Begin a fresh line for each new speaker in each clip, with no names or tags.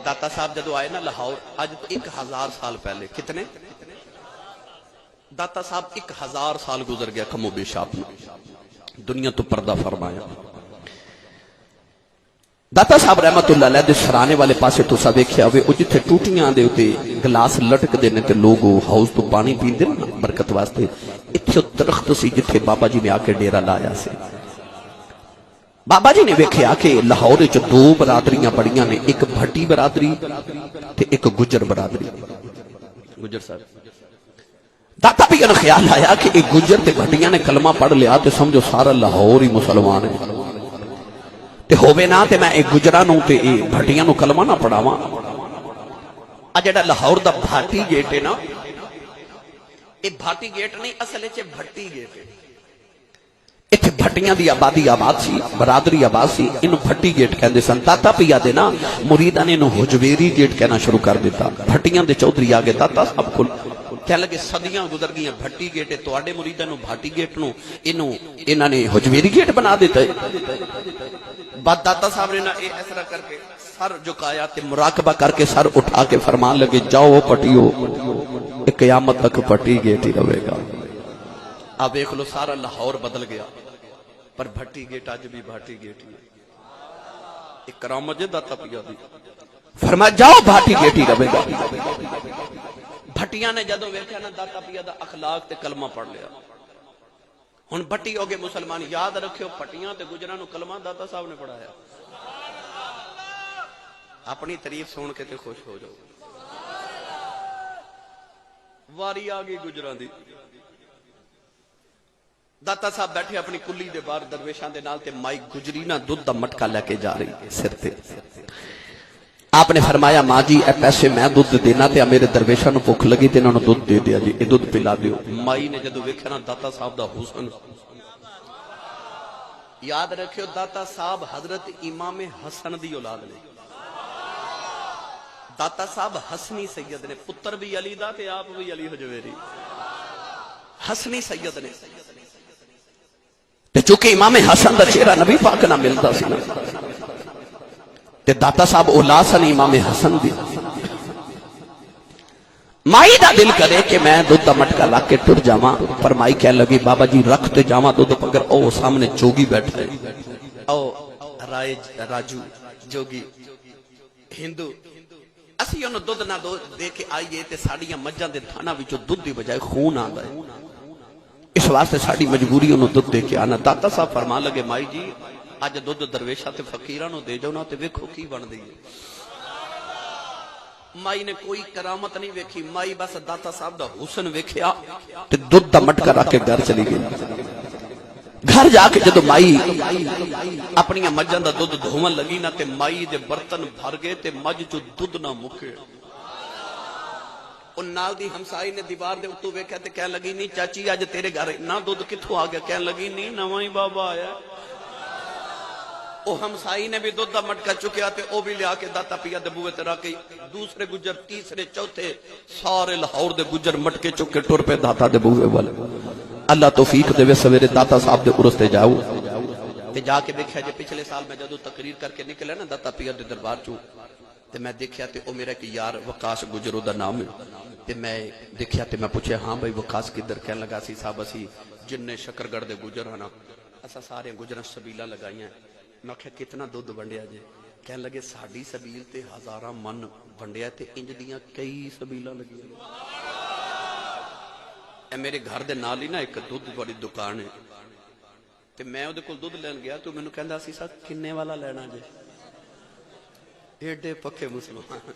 داتا صاحب جدو آئے نا لاہور آج 1000 سال پہلے کتنے داتا صاحب 1000 سال گزر گیا کم و بیش آپ نے دنیا تو پردہ فرمایا داتا صاحب رحمت اللہ علیہ دے سرانے والے پاسے تو سا دیکھیا ہوئے او جتھے ٹوٹیاں دے ہوتے گلاس لٹک دینے تے لوگ ہاؤس تو پانی پین دے نا برکت واسطے اتھے درخت سی جتھے بابا جی نے آکے ڈیرہ لایا سے بابا جی نے ویکھیا کہ لاہور وچ دو برادریاں بڑیاں نے ایک بھٹی برادری تے ایک گجر برادری گجر صاحب داتا بھی انہوں خیال آیا کہ ایک گجر تے بھٹیاں نے کلمہ پڑھ لیا تے سمجھو سارا لاہور ہی مسلمان ہے تے ہووے نا تے میں ایک گجرانوں تے ایک بھٹیاں نو کلمہ نہ پڑھاواں جڑا لاہور دا بھاٹی گیٹ ہے نا یہ بھاٹی گیٹ نہیں اصل ہے بھٹی گیٹ ہے اتھے بھٹیاں دی آبادی آباد سی برادری آباد سی انہوں بھٹی گیٹ کہندے سن داتا پیا دے نا مریداں نے انہوں حجویری گیٹ کہنا شروع کر دیتا بھٹیاں دے چودھری آگے داتا صاحب کھل کہہ لگے صدیاں گزر گئی ہیں بھٹی گیٹ ہے تو آڑے مریداں نو بھٹی گیٹ نو انہوں نے حجویری گیٹ بنا دیتا ہے بعد داتا صاحب نے نا اس طرح کر کے سر جھکایا تے مراقبہ کر کے سر اٹھا کے فرمان لگے جاؤ پٹیو قیامت تک پٹی گیٹ ہی رہے گا اب ایک لو سارا لاہور بدل گیا پر بھٹی گیٹ آج بھی بھٹی گیٹ ہی ایک کرامت جے داتا پیا دی فرمایا جاؤ بھٹی گیٹ ہی رہے گا بھٹیاں نے جدوں ویکھیا نا داتا پیا دا اخلاق تے کلمہ پڑھ لیا ہن بھٹی ہو گئے مسلمان یاد رکھیو پٹیاں تے گجراں نو کلمہ داتا صاحب نے پڑھایا اپنی تعریف سن کے تے خوش ہو جاؤ واری آ گئی گجراں دی داتا صاحب بیٹھے اپنی کلی دے باہر درویشاں دے نال تے مائی گجری نا دودھ دا مٹکا لے کے جا رہی سر تے آپ نے فرمایا ماں جی اے پیسے میں دودھ دینا تے میرے درویشاں نو بھوک لگی تے انہاں نو دودھ دے دیا جی اے دودھ پلا دیو مائی نے جدوں ویکھیا نا داتا صاحب دا حسن یاد رکھیو داتا صاحب حضرت امام حسن دی اولاد نے داتا صاحب حسنی سید نے پتر بھی علی دا تے آپ بھی علی حجویری حسنی سید نے تے چونکہ امام حسن دا چہرہ نبی پاک نہ ملتا سی تے داتا صاحب اولاد سن امام حسن دی مائی دا دل کرے کہ میں دودھ دا مٹکا لا کے ٹر جاواں پر مائی کہہ لگی بابا جی رکھ تے جاواں دودھ پگر او سامنے جوگی بیٹھا ہے او راجو جوگی ہندو اسی انہوں دودھ نہ دے کے آئیے تے ساڑیاں مجھاں دے تھانا وچوں دودھ دی بجائے خون آندا ہے اس واسطے ساڑی مجبوری انہوں دودھ دے کے آنا داتا صاحب فرمان لگے مائی جی آج دودھ درویشہ تے فقیرانو دے جاؤ نا تے ویکھو کی بن دی مائی نے کوئی کرامت نہیں ویکھی مائی بس داتا صاحب دا حسن ویکھیا تے دودھ دا مٹکا رکھ کے گھر چلی گئی گھر جا کے جدو مائی اپنی مجھاں دا دودھ دھوون لگی نا تے مائی دے برتن بھر گئے تے مجھ چو دودھ نہ مکے ان نال دی ہمسائی نے دیوار دے اتو ویکھیا تے کہن لگی نہیں چاچی آج تیرے گھر نہ دودھ کتھوں آ گیا کہن لگی نہیں نواں ہی بابا آیا او ہمسائی نے بھی دودھ دا مٹکا چکیا تے او بھی لیا کے داتا پیا دے بوئے تے رکھ گئی دوسرے گجر تیسرے چوتھے سارے لاہور دے گجر مٹکے چک کے ٹر پہ داتا دے بوئے والے اللہ توفیق دے وے سویرے داتا صاحب دے عرس تے جاؤ تے جا کے دیکھیا جے پچھلے سال میں جدو تقریر کر کے نکلے نا داتا پیا دے دربار چوں تے میں دیکھیا تے او میرا کہ یار وقاص گجرو دا نام ہے تے میں دیکھیا تے میں پوچھے ہاں بھائی وقاص کدھر کہن لگا سی صاحب اسی جن شکرگڑھ دے گجر ہنا اسا سارے گجراں سبیلاں لگائیاں میں کہا کتنا دودھ بنڈیا جے کہن لگے ساڑی سبیل تے 1000 من بنڈیا تے انج دیاں کئی سبیلاں لگیاں اے میرے گھر دے نال ہی نا ایک دودھ والی دکان ہے تے میں او دے کول دودھ لین گیا تو مینوں کہندا سی صاحب کنے والا لینا جے ایڈے پکے مسلمان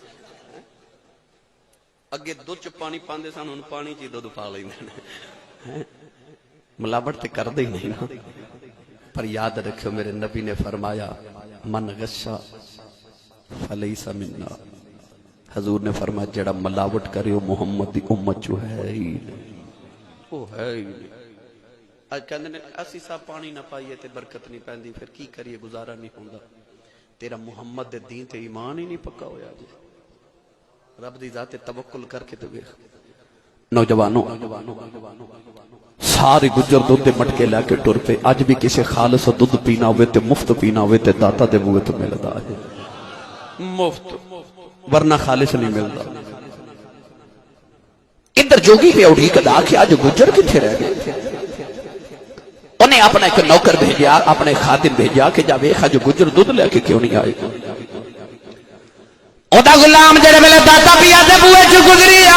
اگے دودھ چ پانی پاندے سن ہن پانی چ دودھ پا لیندے نے ملاوٹ تے کردے ہی نہیں نا پر یاد رکھو میرے نبی نے فرمایا من غشا فلیس منا حضور نے فرمایا جڑا ملاوٹ کرے وہ محمد دی امت جو ہے ہی وہ ہے ہی اج کہندے نے اسی سا پانی نہ پائیے تے برکت نہیں پیندی پھر کی کریے گزارا نہیں ہوندا تیرا محمد دے دین تے ایمان ہی نہیں پکا ہویا جی رب دی ذات تے توکل کر کے تے ویکھ نوجوانوں سارے گجر دودھ دے مٹکے لے کے ٹر پہ اج بھی کسی خالص دودھ پینا ہوئے تے مفت پینا ہوئے تے داتا دے بوئے تو ملدا ہے مفت ورنہ خالص نہیں ملتا. ادھر جوگی پہ اٹھی کدا کہ آج گجر کتنے رہ گئے. انہیں اپنا ایک نوکر بھیجا، اپنے خادم بھیجا کہ جا ویکھا جو گجر دودھ لے کے کیوں نہیں آئے. اودا غلام جڑے ویلے داتا پیا دے بوئے چ گزری آ،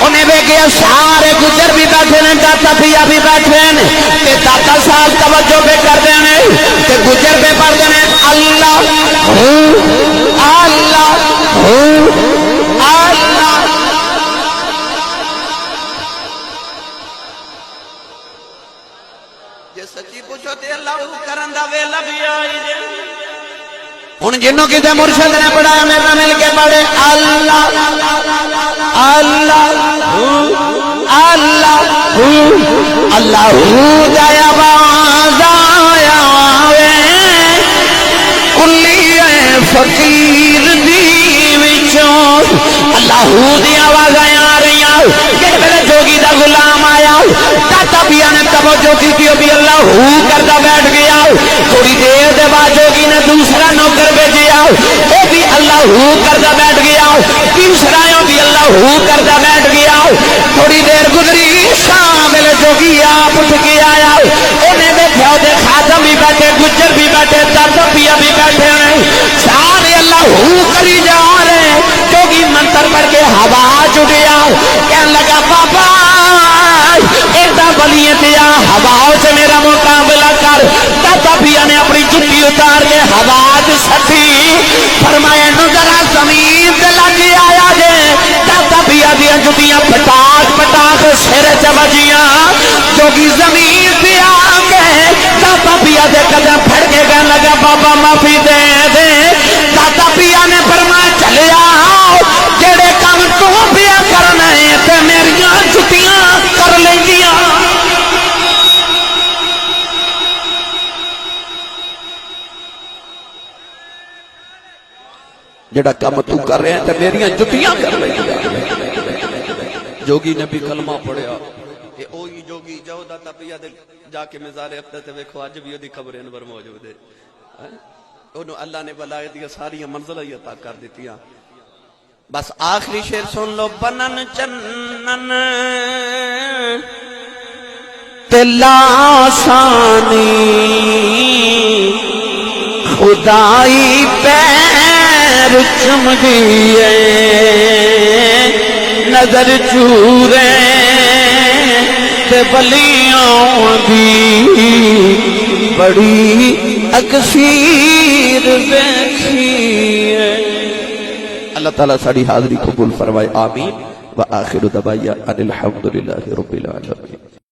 انہیں ویکھیا سارے گجر بھی بیٹھے نے، داتا پیا بھی بیٹھے نے، تے داتا صاحب توجہ پہ کردے نے تے گجر پہ پڑھدے نے اللہ اللہ اللہ. جے سچی پوچھو تے اللہ کرن دا ویلا بھی آئی جے. ہن جنوں کتے مرشد نے پڑھایا میرا مل کے پڑھے اللہ اللہ اللہ اللہ جایا باز آیا وے کلی فقیر دی وچوں اللہ دی آواز آ رہی ہے. کہ میرے جوگی دا غلام آیا، داتا پیا نے توجہ کی بھی اللہ کردا بیٹھ گیا. تھوڑی دیر دے بعد جوگی نے دوسرا نوکر بھیجیا، وہ بھی اللہ کردا بیٹھ گیا. تیسرا بھی اللہ کردا بیٹھ گیا. تھوڑی دیر گزری، شام ویلے جوگی آپ اٹھ کے آیا. انہیں دیکھا دے خادم بھی بیٹھے، گجر بھی بیٹھے، داتا پیا بھی بیٹھے ہیں، سارے اللہ کری جا رہے. جوگی منتر پڑھ کے ہوا چڑیا، کہنے لگا بابا ایڈا بلیت یا ہوا سے میرا مقابلہ کر. داتا پیا نے اپنی جتی اتار کے ہوا سٹی، فرمایا نو ذرا زمین تے لگ آیا جے. داتا پیا دیا جتیاں پٹاک پٹاک سر چ بجیاں. جوگی زمین پہ آ کے داتا پیا دے قدم پھڑ کے کہنے لگا بابا معافی دے دے. داتا پیا نے فرمایا چلے آؤ، جڑے کام تو پیا کرنا ہے تے میریاں جتیاں کر لیندیاں. جڑا کام تو کر رہے ہیں تے میریاں جتیاں کر لیندیاں. جوگی نے بھی کلمہ پڑھیا. کہ اوہی جوگی جاؤ داتا پیا دے جا کے مزار اقدس تے ویکھو اج بھی اودی قبر انور موجود ہے. انہوں اللہ نے ولایت دی ساری منزلیں عطا کر دتیاں. بس آخری شعر سن لو. بنن چنن تلاسانی خدائی پیر چم دیئے نظر چورے تے بلیوں دی بڑی اکثیر دیکھیے. اللہ تعالیٰ ساری حاضری قبول فرمائے. آمین. وآخر دعوانا ان الحمدللہ رب العالمین.